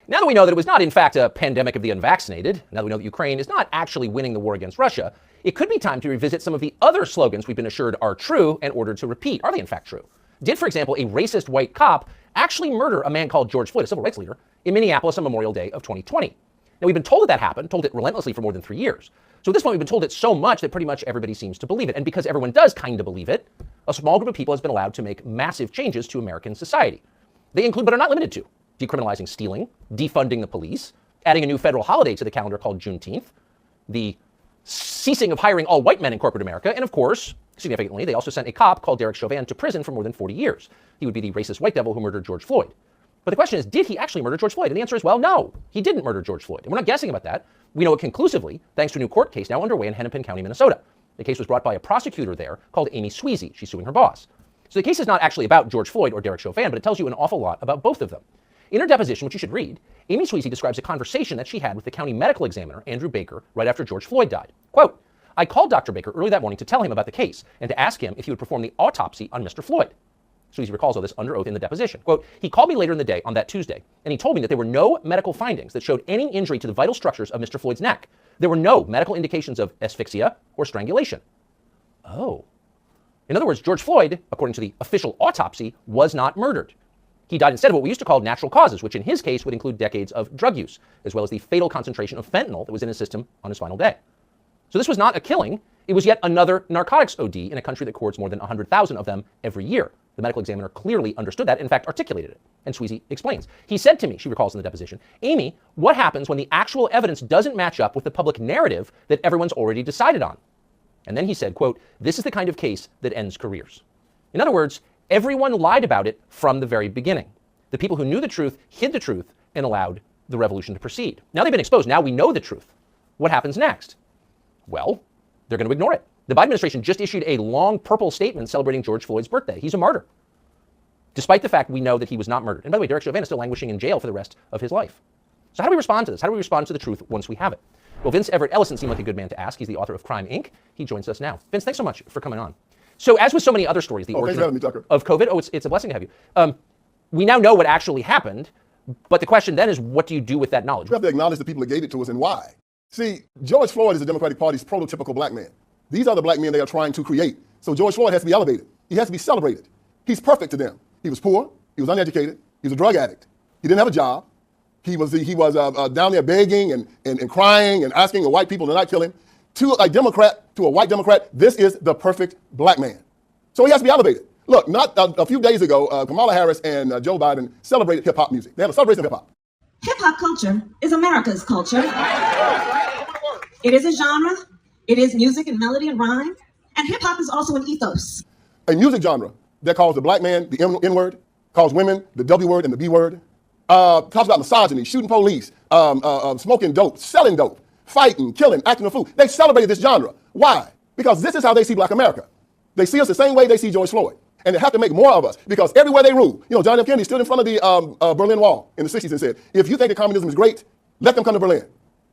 Now that we know that it was not, in fact, a pandemic of the unvaccinated, now that we know that Ukraine is not actually winning the war against Russia, it could be time to revisit some of the other slogans we've been assured are true and ordered to repeat. Are they, in fact, true? Did, for example, a racist white cop actually murder a man called George Floyd, a civil rights leader, in Minneapolis on Memorial Day of 2020? Now, we've been told that happened, told it relentlessly for more than 3 years. So at this point, we've been told it so much that pretty much everybody seems to believe it. And because everyone does kind of believe it, a small group of people has been allowed to make massive changes to American society. They include, but are not limited to, decriminalizing stealing, defunding the police, adding a new federal holiday to the calendar called Juneteenth, the ceasing of hiring all white men in corporate America, and of course, significantly, they also sent a cop called Derek Chauvin to prison for more than 40 years. He would be the racist white devil who murdered George Floyd. But the question is, did he actually murder George Floyd? And the answer is, well, no, he didn't murder George Floyd. And we're not guessing about that. We know it conclusively, thanks to a new court case now underway in Hennepin County, Minnesota. The case was brought by a prosecutor there called Amy Sweezy. She's suing her boss. So the case is not actually about George Floyd or Derek Chauvin, but it tells you an awful lot about both of them. In her deposition, which you should read, Amy Sweezy describes a conversation that she had with the county medical examiner, Andrew Baker, right after George Floyd died. Quote, "I called Dr. Baker early that morning to tell him about the case and to ask him if he would perform the autopsy on Mr. Floyd." Sweezy recalls all this under oath in the deposition. Quote, "He called me later in the day on that Tuesday, and he told me that there were no medical findings that showed any injury to the vital structures of Mr. Floyd's neck. There were no medical indications of asphyxia or strangulation." Oh. In other words, George Floyd, according to the official autopsy, was not murdered. He died instead of what we used to call natural causes, which in his case would include decades of drug use, as well as the fatal concentration of fentanyl that was in his system on his final day. So this was not a killing. It was yet another narcotics OD in a country that courts more than 100,000 of them every year. The medical examiner clearly understood that, in fact, articulated it. And Sweezy explains. He said to me, she recalls in the deposition, "Amy, what happens when the actual evidence doesn't match up with the public narrative that everyone's already decided on?" And then he said, quote, "This is the kind of case that ends careers." In other words, everyone lied about it from the very beginning. The people who knew the truth hid the truth and allowed the revolution to proceed. Now they've been exposed. Now we know the truth. What happens next? Well, they're going to ignore it. The Biden administration just issued a long purple statement celebrating George Floyd's birthday. He's a martyr, despite the fact we know that he was not murdered. And by the way, Derek Chauvin is still languishing in jail for the rest of his life. So how do we respond to this? How do we respond to the truth once we have it? Well, Vince Everett Ellison seemed like a good man to ask. He's the author of Crime, Inc. He joins us now. Vince, thanks so much for coming on. So as with so many other stories, the origin of COVID, it's a blessing to have you. We now know what actually happened, but the question then is, what do you do with that knowledge? We have to acknowledge the people that gave it to us and why. See, George Floyd is the Democratic Party's prototypical black man. These are the black men they are trying to create. So George Floyd has to be elevated. He has to be celebrated. He's perfect to them. He was poor. He was uneducated. He was a drug addict. He didn't have a job. He was down there begging and crying and asking the white people to not kill him. To a white Democrat, this is the perfect black man. So he has to be elevated. Look, not a few days ago, Kamala Harris and Joe Biden celebrated hip-hop music. They had a celebration of hip-hop. Hip-hop culture is America's culture. It is a genre. It is music and melody and rhyme. And hip-hop is also an ethos. A music genre that calls the black man the N-word, calls women the W word and the B word, talks about misogyny, shooting police, smoking dope, selling dope, fighting, killing, acting a fool. They celebrated this genre. Why? Because this is how they see black America. They see us the same way they see George Floyd. And they have to make more of us because everywhere they rule, John F. Kennedy stood in front of the Berlin Wall in the 60s and said, if you think that communism is great, let them come to Berlin.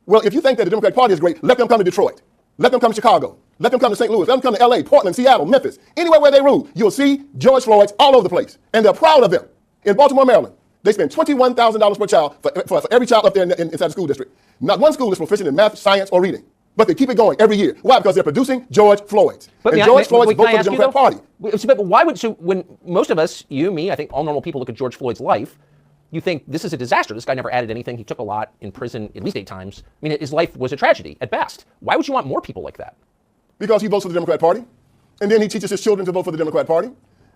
Well, if you think that the Democratic Party is great, let them come to Detroit. Let them come to Chicago. Let them come to St. Louis. Let them come to LA, Portland, Seattle, Memphis. Anywhere where they rule, you'll see George Floyd's all over the place. And they're proud of them. In Baltimore, Maryland, they spend $21,000 per child for every child up there inside the school district. Not one school is proficient in math, science, or reading. But they keep it going every year. Why? Because they're producing George Floyds. And George Floyd's vote for the Democratic Party. But why would, so when most of us, you, me, I think all normal people look at George Floyd's life, you think this is a disaster. This guy never added anything. He took a lot in prison at least 8 times. I mean, his life was a tragedy at best. Why would you want more people like that? Because he votes for the Democratic Party. And then he teaches his children to vote for the Democratic Party.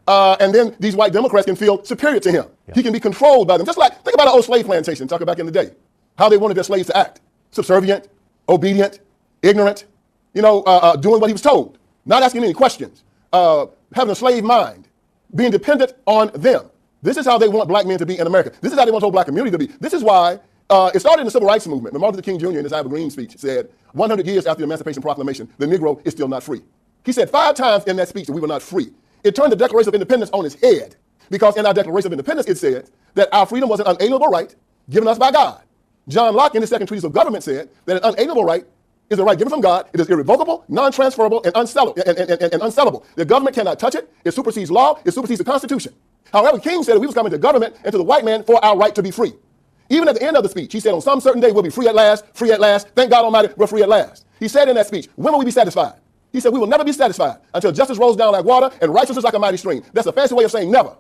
And then these white Democrats can feel superior to him. Yeah. He can be controlled by them. Just like, think about an old slave plantation, talking back in the day. How they wanted their slaves to act. Subservient, obedient, ignorant, doing what he was told, not asking any questions, having a slave mind, being dependent on them. This is how they want black men to be in America. This is how they want the whole black community to be. This is why it started in the Civil Rights Movement. When Martin Luther King Jr. in his I Have a Green speech said, 100 years after the Emancipation Proclamation, the Negro is still not free. He said 5 times in that speech that we were not free. It turned the Declaration of Independence on its head, because in our Declaration of Independence it said that our freedom was an unalienable right given us by God. John Locke in his Second Treatise of Government said that an unalienable right is a right given from God. It is irrevocable, non-transferable, and unsellable. The government cannot touch it. It supersedes law. It supersedes the Constitution. However, King said that we was coming to government and to the white man for our right to be free. Even at the end of the speech, he said, on some certain day, we'll be free at last, free at last. Thank God Almighty, we're free at last. He said in that speech, when will we be satisfied? He said, we will never be satisfied until justice rolls down like water and righteousness like a mighty stream. That's a fancy way of saying never.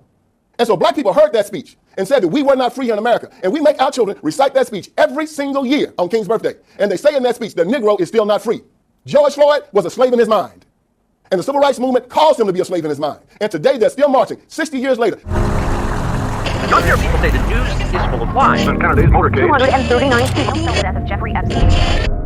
And so black people heard that speech and said that we were not free here in America. And we make our children recite that speech every single year on King's birthday. And they say in that speech, the Negro is still not free. George Floyd was a slave in his mind. And the civil rights movement caused him to be a slave in his mind. And today they're still marching, 60 years later. You'll hear people say the news is full of lies. 239 people killed the death of Jeffrey Epstein.